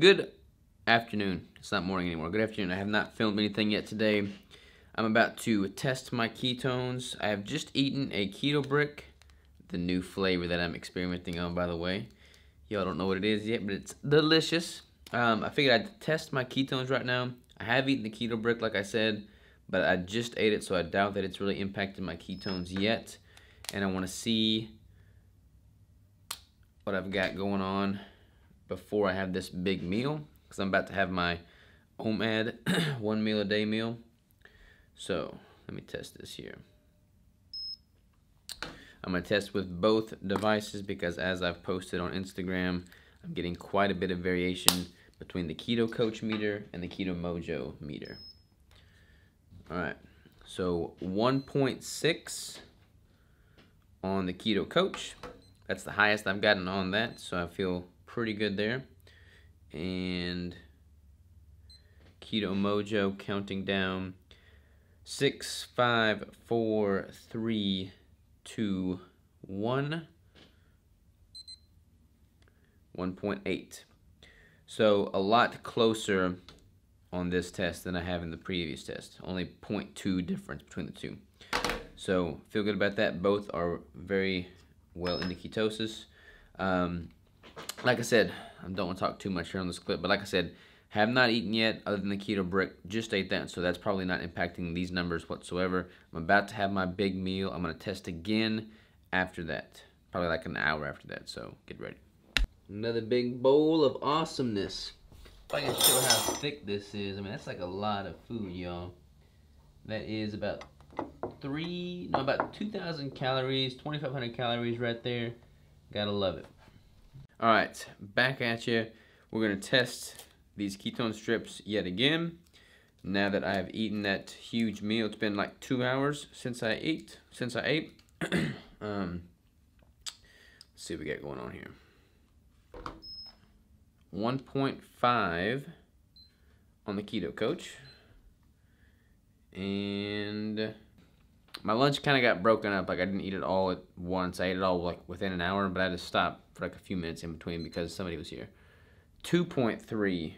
Good afternoon. It's not morning anymore. Good afternoon. I have not filmed anything yet today. I'm about to test my ketones. I have just eaten a keto brick, the new flavor that I'm experimenting on, by the way. Y'all don't know what it is yet, but it's delicious. I figured I'd test my ketones right now. I have eaten the keto brick, like I said, but I just ate it, so I doubt that it's really impacted my ketones yet. And I want to see what I've got going on before I have this big meal, because I'm about to have my OMAD 1 meal a day meal. So let me test this here. I'm going to test with both devices because, as I've posted on Instagram, I'm getting quite a bit of variation between the Keto Coach meter and the Keto Mojo meter. Alright, so 1.6 on the Keto Coach. That's the highest I've gotten on that, so I feel pretty good there. And Keto Mojo counting down 6, 5, 4, 3, 2, 1. 1.8. So a lot closer on this test than I have in the previous test. Only 0.2 difference between the two. So feel good about that. Both are very well into ketosis. Like I said, I don't want to talk too much here on this clip, but like I said, have not eaten yet other than the keto brick. Just ate that, so that's probably not impacting these numbers whatsoever. I'm about to have my big meal. I'm going to test again after that. Probably like an hour after that, so get ready. Another big bowl of awesomeness. If I can show how thick this is, I mean, that's like a lot of food, y'all. That is about 2,000 calories, 2,500 calories right there. Gotta love it. All right, back at you. We're gonna test these ketone strips yet again. Now that I have eaten that huge meal, it's been like 2 hours since I ate. Let's see what we got going on here. 1.5 on the Keto Coach. And my lunch kind of got broken up. Like, I didn't eat it all at once. I ate it all like within an hour, but I had to stop for like a few minutes in between because somebody was here. 2.3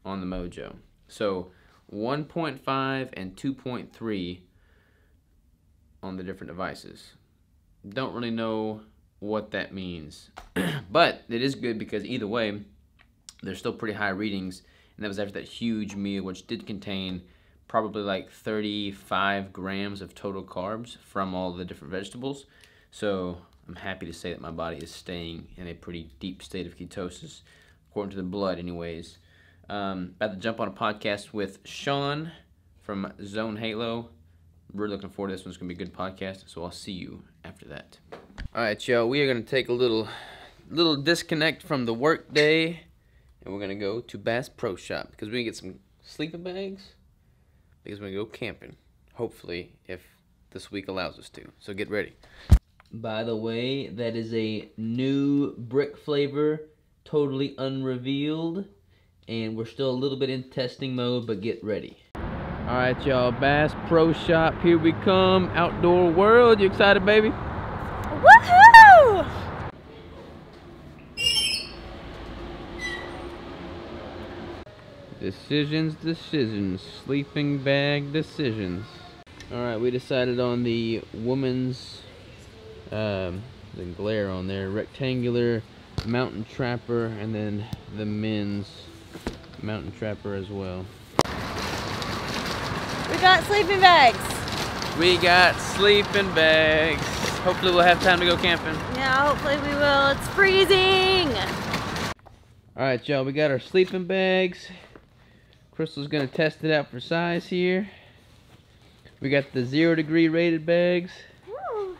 on the Mojo. So 1.5 and 2.3 on the different devices. Don't really know what that means. But it is good because either way, they're still pretty high readings. And that was after that huge meal, which did contain probably like 35 grams of total carbs from all the different vegetables. So I'm happy to say that my body is staying in a pretty deep state of ketosis, according to the blood anyways. About to jump on a podcast with Sean from Zone Halo. Really looking forward to this one. It's going to be a good podcast, so I'll see you after that. All right, y'all, we are going to take a little disconnect from the work day, and we're going to go to Bass Pro Shop because we're going to get some sleeping bags because we're going to go camping, hopefully, if this week allows us to. So get ready. By the way, that is a new brick flavor, totally unrevealed, and we're still a little bit in testing mode, but get ready. All right, y'all, Bass Pro Shop, here we come. Outdoor world, you excited, baby? Woohoo! Decisions, sleeping bag decisions. All right, we decided on the woman's, the glare on there, rectangular mountain trapper, and then the men's mountain trapper as well. We got sleeping bags. We got sleeping bags. Hopefully we'll have time to go camping. Yeah, hopefully we will. It's freezing. All right, y'all, we got our sleeping bags. Crystal's gonna test it out for size here. We got the 0-degree rated bags. Woo.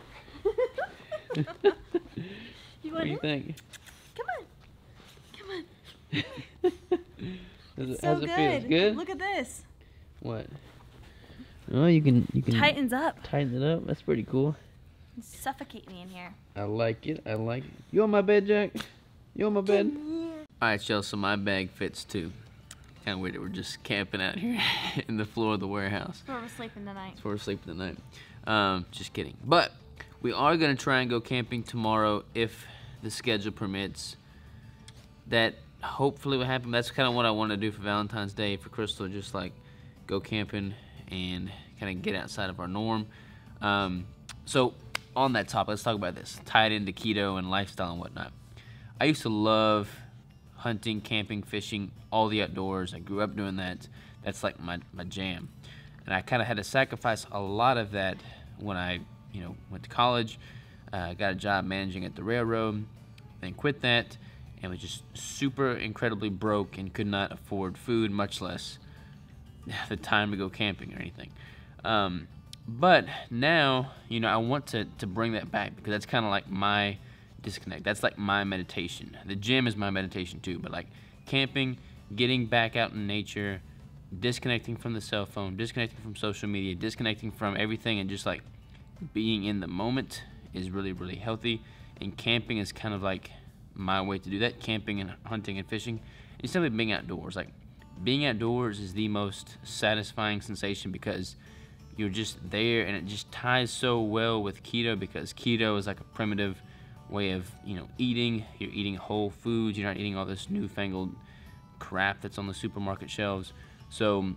What do you think? Come on. Come on. How's it feel? It's good? Look at this. What? Oh, you can Tightens up. tighten it up. That's pretty cool. Suffocate me in here. I like it. I like it. You on my bed, Jack? You on my bed? All right, y'all. So my bag fits too. Kind of weird that we're just camping out here in the floor of the warehouse. That's where we're sleeping tonight. That's where we're sleeping tonight. Just kidding. But we are gonna try and go camping tomorrow if the schedule permits. that hopefully will happen. That's kind of what I want to do for Valentine's Day for Crystal, just like go camping and kind of get outside of our norm. So on that topic, let's talk about this, tied into keto and lifestyle and whatnot. I used to love hunting, camping, fishing, all the outdoors. I grew up doing that. That's like my jam. And I kind of had to sacrifice a lot of that when I, went to college, got a job managing at the railroad, then quit that, and was just super incredibly broke and could not afford food, much less the time to go camping or anything. But now, I want to bring that back, because that's kind of like my disconnect. That's like my meditation. The gym is my meditation too, but like camping, getting back out in nature, disconnecting from the cell phone, disconnecting from social media, disconnecting from everything, and just like being in the moment is really, really healthy. And camping is kind of like my way to do that. Camping and hunting and fishing, and simply being outdoors. Like, being outdoors is the most satisfying sensation, because you're just there, and it just ties so well with keto, because keto is like a primitive way of eating. You're eating whole foods. You're not eating all this newfangled crap that's on the supermarket shelves. So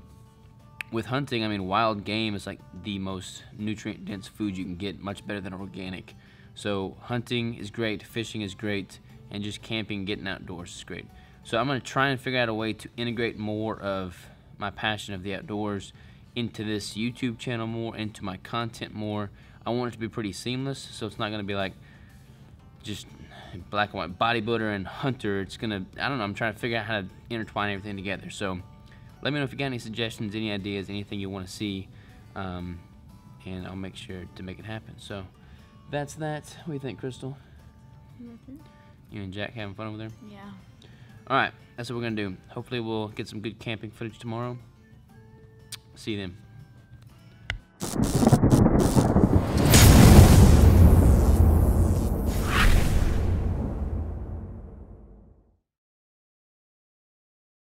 with hunting, I mean, wild game is like the most nutrient dense food you can get, much better than organic. So hunting is great, fishing is great, and just camping, getting outdoors is great. So I'm going to try and figure out a way to integrate more of my passion of the outdoors into this YouTube channel more, into my content more. I want it to be pretty seamless, so it's not going to be like just black and white bodybuilder and hunter. It's going to, I don't know, I'm trying to figure out how to intertwine everything together. So let me know if you got any suggestions, any ideas, anything you want to see, and I'll make sure to make it happen. So that's that. What do you think, Crystal? Nothing. You and Jack having fun over there? Yeah. All right, that's what we're going to do. Hopefully we'll get some good camping footage tomorrow. See you then.